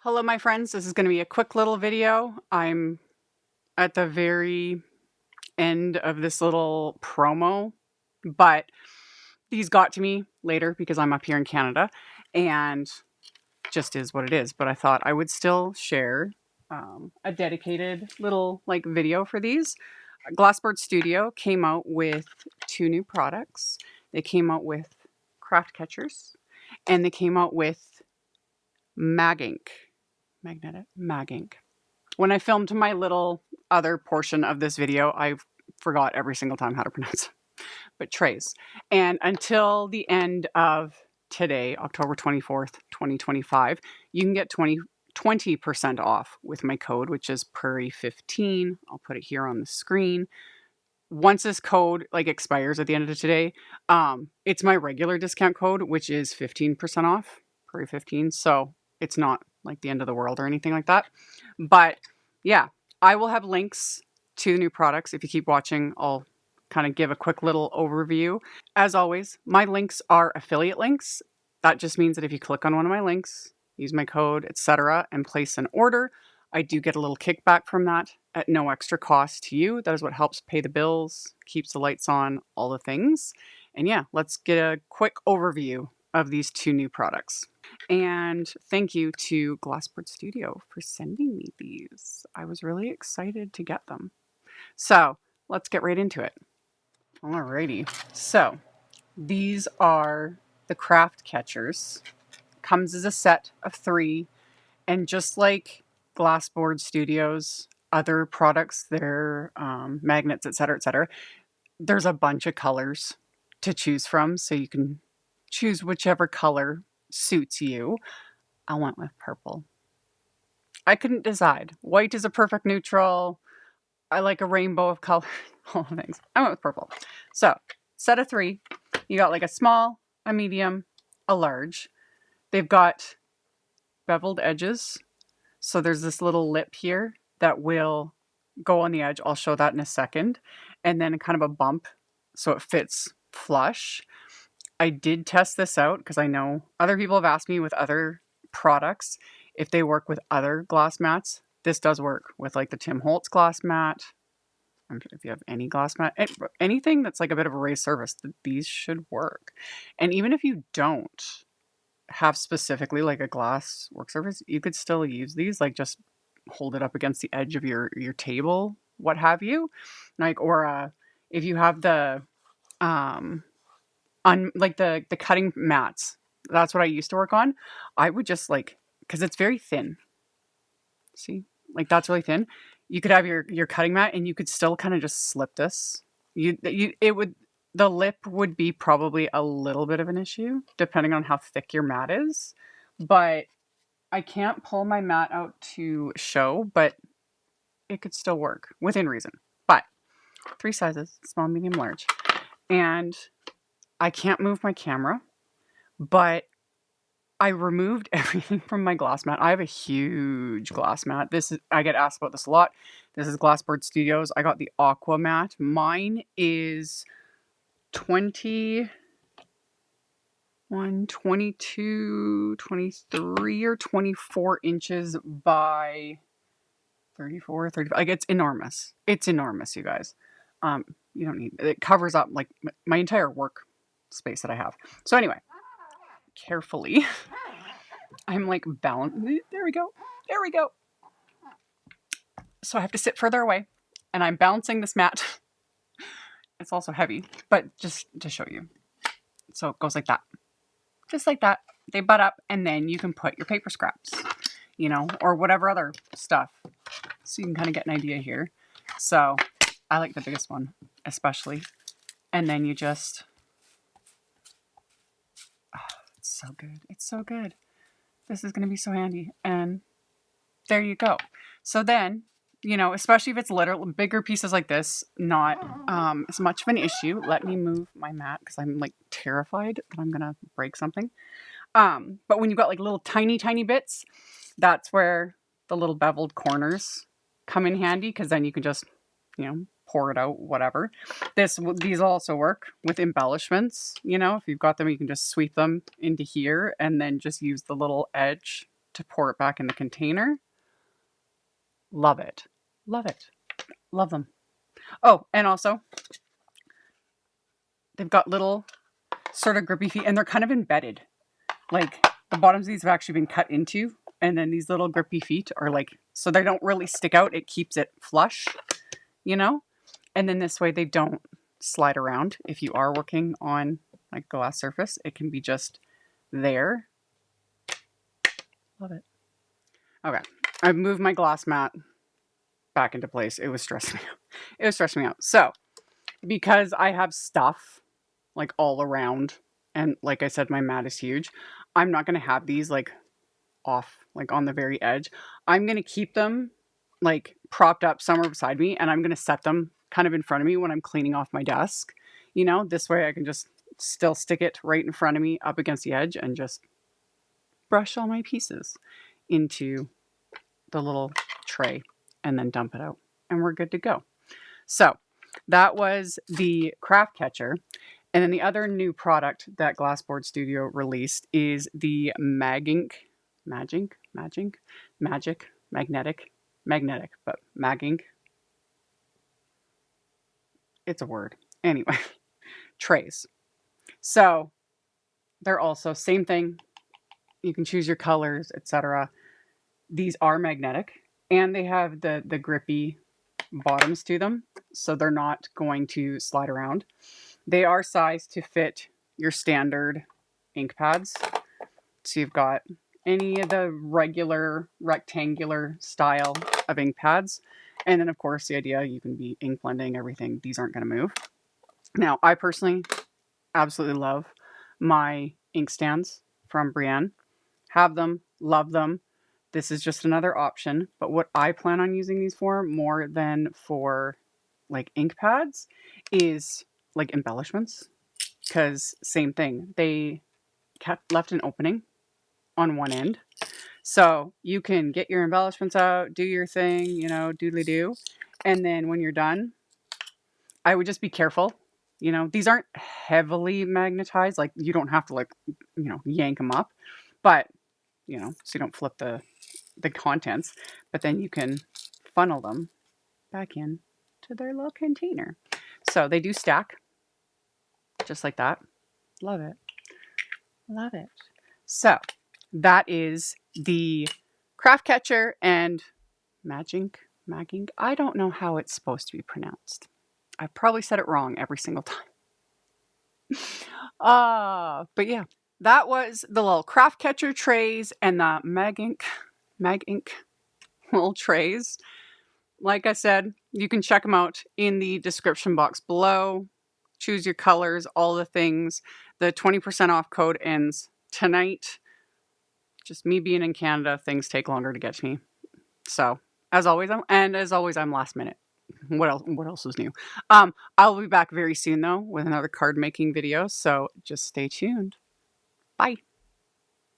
Hello, my friends. This is going to be a quick little video. I'm at the very end of this little promo, but these got to me later because I'm up here in Canada and just is what it is. But I thought I would still share a dedicated little video for these. GlassBoard Studio came out with 2 new products. They came out with CraftCatchers and they came out with MagInk. MagInk. When I filmed my little other portion of this video, I forgot every single time how to pronounce it. But trays. And until the end of today, October 24th, 2025, you can get 20% off with my code, which is Prairie15. I'll put it here on the screen. Once this code expires at the end of today, it's my regular discount code, which is 15% off, Prairie15. So it's not like the end of the world or anything like that. But yeah, I will have links to new products. If you keep watching, I'll kind of give a quick little overview. As always, my links are affiliate links. That just means that if you click on one of my links, use my code, etc., and place an order, I do get a little kickback from that at no extra cost to you. That is what helps pay the bills, keeps the lights on, all the things. And yeah, let's get a quick overview of these 2 new products. And thank you to GlassBoard Studio for sending me these. I was really excited to get them. So let's get right into it. Alrighty. So these are the CraftCatchers. Comes as a set of 3. And just like GlassBoard Studio's other products, their magnets, etc., there's a bunch of colors to choose from. So you can choose whichever color suits you. I went with purple. I couldn't decide. White is a perfect neutral. I like a rainbow of color. All the things. I went with purple. So, set of 3. You got a small, a medium, a large. They've got beveled edges. So there's this little lip here that will go on the edge. I'll show that in a second. And then kind of a bump so it fits flush. I did test this out because I know other people have asked me with other products if they work with other glass mats. This does work with the Tim Holtz glass mat. If you have any glass mat, anything that's a bit of a raised surface, these should work. And even if you don't have specifically a glass work surface, you could still use these. Just hold it up against the edge of your table, what have you. Or if you have the the cutting mats, that's what I used to work on. I would just because it's very thin. See, that's really thin. You could have your cutting mat, and you could still kind of just slip this. The lip would be probably a little bit of an issue depending on how thick your mat is, but I can't pull my mat out to show, but it could still work within reason. But 3 sizes, small, medium, large. And I can't move my camera, but I removed everything from my glass mat. I have a huge glass mat. I get asked about this a lot. This is GlassBoard Studios. I got the Aqua mat. Mine is 21, 22, 23 or 24 inches by 34, 35. It's enormous. It's enormous, you guys. You don't need it. Covers up my entire work space that I have. So anyway, carefully, I'm balanced. There we go. There we go. So I have to sit further away, and I'm balancing this mat. It's also heavy, but just to show you. So it goes like that. Just like that. They butt up, and then you can put your paper scraps, or whatever other stuff. So you can kind of get an idea here. So I like the biggest one, especially. And then you just, it's so good. It's so good. This is going to be so handy. And there you go. So then, especially if it's literal bigger pieces like this, not as much of an issue. Let me move my mat because I'm terrified that I'm gonna break something. But when you've got little tiny bits, that's where the little beveled corners come in handy, because then you can just pour it out, whatever. These also work with embellishments. If you've got them, you can just sweep them into here and then just use the little edge to pour it back in the container. Love it. Love it. Love them. Oh, and also, they've got little sort of grippy feet, and they're kind of embedded. Like, the bottoms of these have actually been cut into, and then these little grippy feet are like, so they don't really stick out. It keeps it flush, you know? And then this way they don't slide around. If you are working on like glass surface, it can be just there. Love it. Okay, I've moved my glass mat back into place. It was stressing me out. It was stressing me out. So, because I have stuff like all around, and like I said, my mat is huge, I'm not going to have these like off, like on the very edge. I'm going to keep them like propped up somewhere beside me, and I'm going to set them kind of in front of me when I'm cleaning off my desk. You know, this way I can just still stick it right in front of me up against the edge and just brush all my pieces into the little tray and then dump it out, and we're good to go. So that was the CraftCatcher. And then the other new product that GlassBoard Studio released is the MagInk, but MagInk. It's a word. Anyway, trays. So they're also same thing. You can choose your colors, etc. These are magnetic, and they have the grippy bottoms to them, so they're not going to slide around. They are sized to fit your standard ink pads. So you've got any of the regular rectangular style of ink pads. And then, of course, the idea you can be ink blending everything. These aren't going to move. Now, I personally absolutely love my ink stands from Brienne. Have them, love them. This is just another option. But what I plan on using these for more than for like ink pads is like embellishments. Because same thing, they left an opening on one end. So you can get your embellishments out, do your thing, you know, doodly do. And then when you're done, I would just be careful. You know, these aren't heavily magnetized. Like you don't have to like, you know, yank them up. But, you know, so you don't flip the contents. But then you can funnel them back in to their little container. So they do stack just like that. Love it. Love it. So that is the CraftCatcher and MagInk. I don't know how it's supposed to be pronounced. I probably said it wrong every single time. But yeah, that was the little CraftCatcher trays and the MagInk little trays. Like I said, you can check them out in the description box below. Choose your colors, all the things. The 20% off code ends tonight. Just me being in Canada, things take longer to get to me. So, as always, I'm last minute. What else is new? I'll be back very soon though with another card making video, so just stay tuned. Bye.